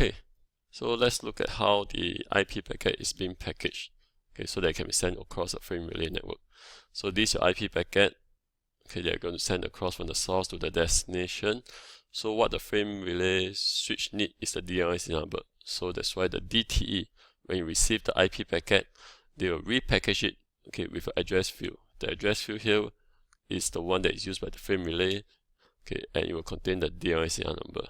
Okay, so let's look at how the IP packet is being packaged. Okay, so that it can be sent across a frame relay network. So this is your IP packet. Okay, they're going to send across from the source to the destination. So what the frame relay switch need is the DNIC number. So that's why the DTE, when you receive the IP packet, they will repackage it, okay, with an address field. The address field here is the one that is used by the frame relay, okay, and it will contain the DNIC number.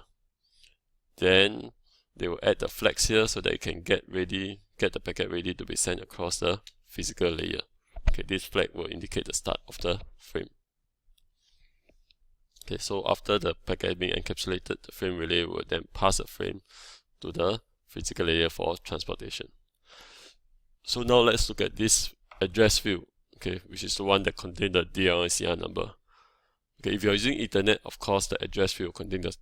Then they will add the flags here so that you can get the packet ready to be sent across the physical layer. Okay, this flag will indicate the start of the frame. Okay, so after the packet being encapsulated, the frame relay will then pass the frame to the physical layer for transportation. So now let's look at this address field, okay, which is the one that contains the DNIC number. Okay, if you're using Ethernet, of course, the address field will contain the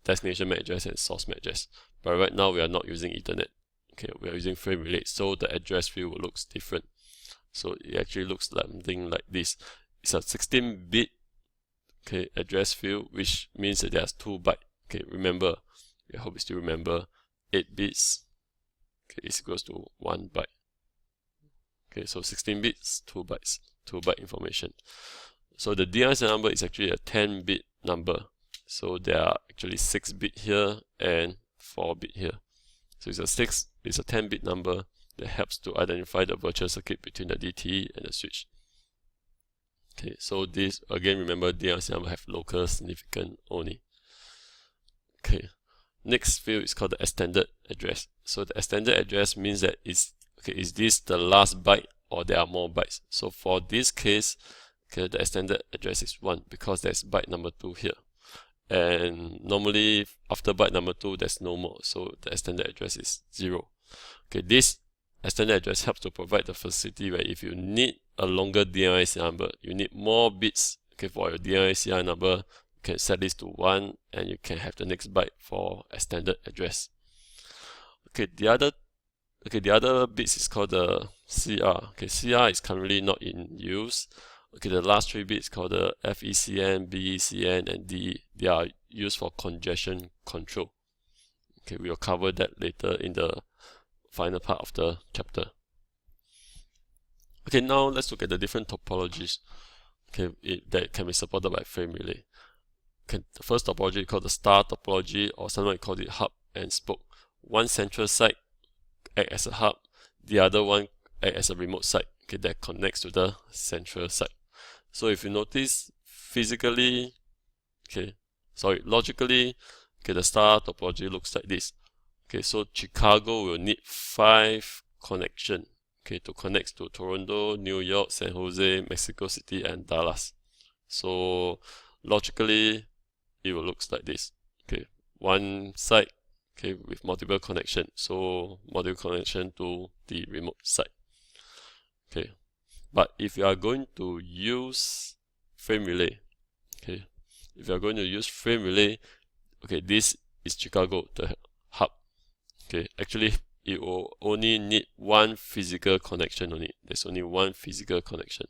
destination MAC address and source MAC address. But right now we are not using Ethernet. Okay, we are using frame relay, so the address field looks different. So it actually looks like something like this. It's a 16-bit okay, address field, which means that there's 2 bytes. Okay, remember, I hope you still remember, 8 bits okay, is equals to 1 byte. Okay, so 16 bits, 2 bytes, 2 byte information. So the DNIC number is actually a 10-bit number. So there are actually 6 bit here and 4 bit here. So it's a 10-bit number that helps to identify the virtual circuit between the DTE and the switch. Okay, so this again, remember DNIC number have local significance only. Okay, next field is called the extended address. So the extended address means that is this the last byte or there are more bytes? So for this case, okay, the extended address is 1 because there's byte number 2 here. And normally after byte number 2 there's no more, so the extended address is 0. Okay, this extended address helps to provide the facility where if you need a longer DNIC number, you need more bits, okay, for your DNIC number, you can set this to 1 and you can have the next byte for extended address. Okay, the other bits is called the CR. Okay, CR is currently not in use. Okay, the last 3 bits called the FECN, BECN, and DE. They are used for congestion control. Okay, we will cover that later in the final part of the chapter. Okay, now let's look at the different topologies, okay, that can be supported by frame relay. Okay, the first topology is called the star topology, or sometimes we call it hub and spoke. One central site acts as a hub, the other one acts as a remote site, okay, that connects to the central site. So if you notice logically, okay, the star topology looks like this. Okay, so Chicago will need 5 connections, okay, to connect to Toronto, New York, San Jose, Mexico City, and Dallas. So logically, it will look like this. Okay, one site, okay, with multiple connections. So multiple connection to the remote site. Okay, but if you are going to use frame relay, okay, okay, this is Chicago, the hub. Okay, actually, it will only need 1 physical connection only. There's only 1 physical connection.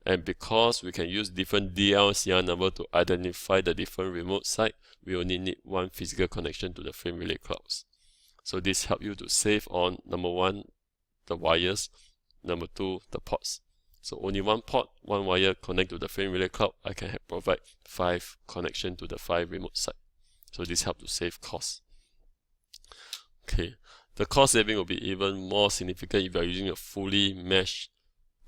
And because we can use different DLCR number to identify the different remote site, we only need 1 physical connection to the frame relay clouds. So this helps you to save on number 1, the wires, number 2, the ports. So only 1 port, 1 wire connect to the frame relay cloud. I can provide 5 connection to the 5 remote site. So this helps to save costs. Okay, the cost saving will be even more significant if you are using a fully meshed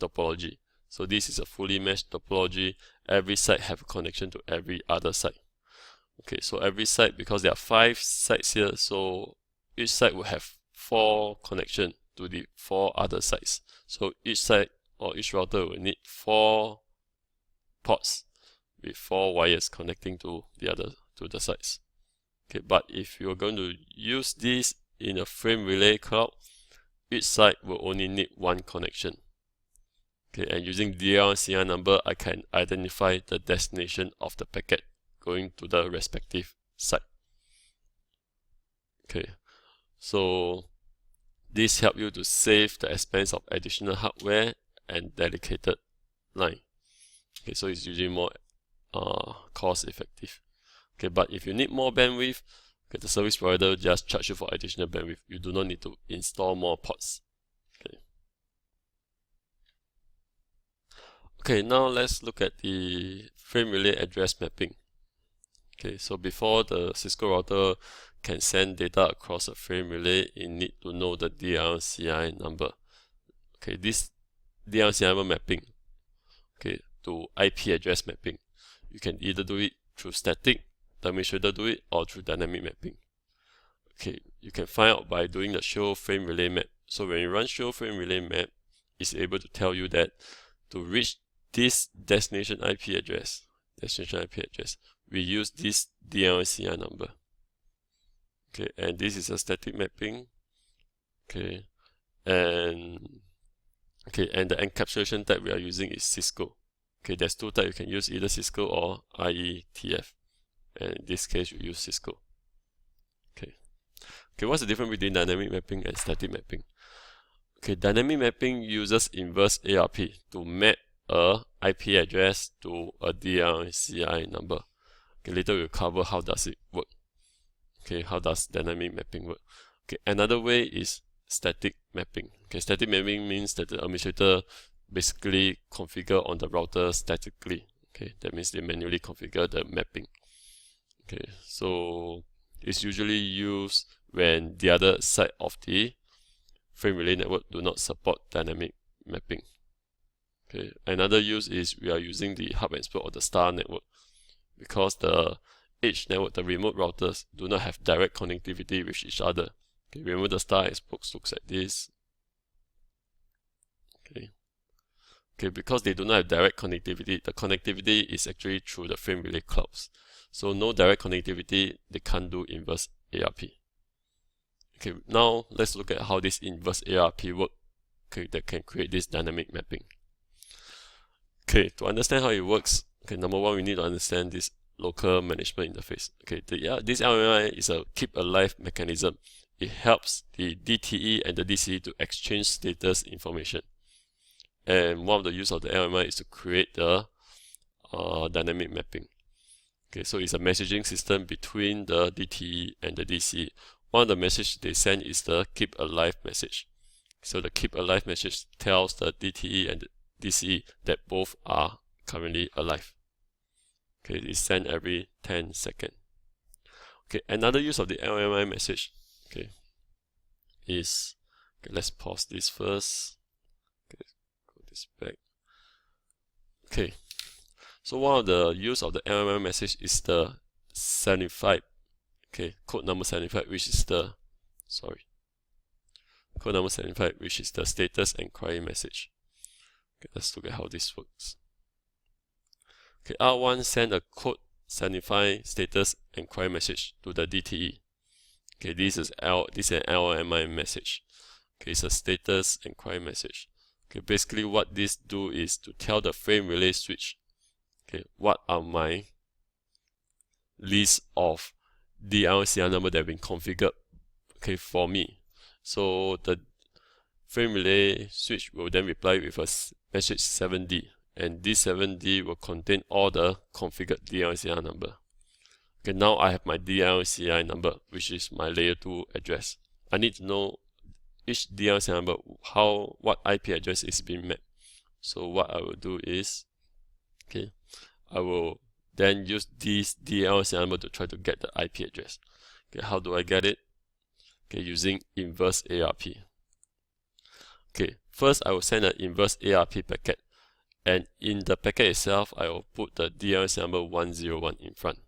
topology. So this is a fully meshed topology. Every site have a connection to every other site. Okay, so every site, because there are 5 sites here, so each site will have 4 connections to the 4 other sites. So each site or each router will need 4 ports with 4 wires connecting to the sites. Okay, but if you're going to use this in a frame relay cloud, each site will only need 1 connection. Okay, and using DLCR number, I can identify the destination of the packet going to the respective site. Okay, so this helps you to save the expense of additional hardware and dedicated line. Okay, so it's usually more cost effective. Okay, but if you need more bandwidth, Okay, the service provider will just charge you for additional bandwidth. You do not need to install more ports. Okay, now let's look at the frame relay address mapping. Okay, so before the Cisco router can send data across a frame relay, it need to know the DLCI number. Okay, this DLCI number mapping, okay, to IP address mapping, you can either do it through static, the administrator do it, or through dynamic mapping. Okay, you can find out by doing the show frame relay map. So when you run show frame relay map, it's able to tell you that to reach this destination IP address, we use this DLCI number. Okay, and this is a static mapping. Okay, and the encapsulation type we are using is Cisco. Okay, there's two types you can use, either Cisco or IETF. And in this case, we use Cisco. Okay, what's the difference between dynamic mapping and static mapping? Okay, dynamic mapping uses inverse ARP to map a IP address to a DLCI number. Okay, later we'll cover how does it work. Okay, how does dynamic mapping work? Okay, another way is static mapping. Okay, static mapping means that the administrator basically configure on the router statically. Okay, that means they manually configure the mapping. Okay, so it's usually used when the other side of the frame relay network do not support dynamic mapping. Okay, another use is we are using the hub and spoke or the star network, because the edge network, the remote routers, do not have direct connectivity with each other. Okay, remember the star and spokes looks like this. Okay, because they do not have direct connectivity, the connectivity is actually through the frame relay clouds. So no direct connectivity, they can't do inverse ARP. Okay, now let's look at how this inverse ARP work. Okay, that can create this dynamic mapping. Okay, to understand how it works, okay, number one, we need to understand this local management interface. Okay, this LMI is a keep alive mechanism. It helps the DTE and the DCE to exchange status information. And one of the use of the LMI is to create the dynamic mapping. Okay, so it's a messaging system between the DTE and the DCE. One of the messages they send is the keep alive message. So the keep alive message tells the DTE and the DCE that both are currently alive. Okay, it's sent every 10 seconds. Okay, another use of the LMI message, okay, is, okay, let's pause this first. Okay, go this back. Okay, so one of the use of the LMI message is the 75. Okay, code number 75, which is the, code number 75, which is the status inquiry message. Okay, let's look at how this works. Okay, R1 send a code 75 status inquiry message to the DTE. Okay, this is an LMI message. Okay, it's a status inquiry message. Okay, basically what this do is to tell the frame relay switch, okay, what are my list of DLCI number that have been configured, okay, for me. So the frame relay switch will then reply with a message 7D, and this 7D will contain all the configured DLCI number. Okay, now I have my DLCI number, which is my layer 2 address. I need to know each DLCI number, what IP address is being mapped. So what I will do is, okay, I will then use this DLCI number to try to get the IP address. Okay, how do I get it? Okay, using inverse ARP. Okay, first I will send an inverse ARP packet, and in the packet itself, I will put the DLCI number 101 in front.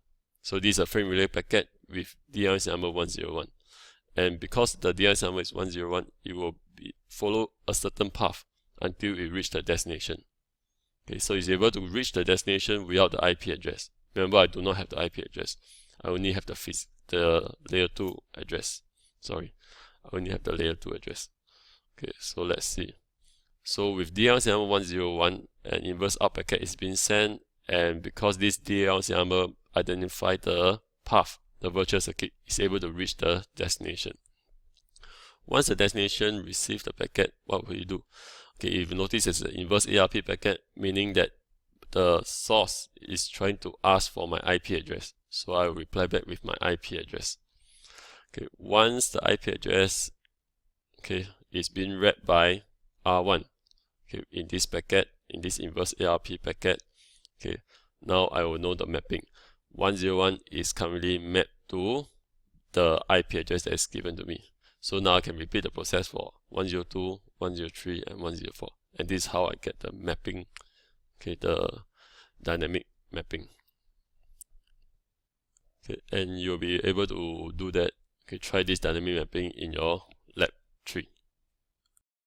So this is a frame relay packet with DLCI number 101. And because the DLCI number is 101, it will follow a certain path until it reaches the destination. Okay, so it's able to reach the destination without the IP address. Remember, I do not have the IP address. I only have the layer 2 address. I only have the layer 2 address. Okay, so let's see. So with DLCI number 101, an inverse out packet is being sent, and because this DLCI number identifies the path, the virtual circuit is able to reach the destination. Once the destination receives the packet, what will you do? Okay, if you notice it's an inverse ARP packet, meaning that the source is trying to ask for my IP address. So I will reply back with my IP address. Okay, once the IP address is being read by R1, in this packet, in this inverse ARP packet, now I will know the mapping. 101 is currently mapped to the IP address that is given to me. So now I can repeat the process for 102, 103, and 104. And this is how I get the mapping, the dynamic mapping. And you'll be able to do that. Try this dynamic mapping in your lab 3.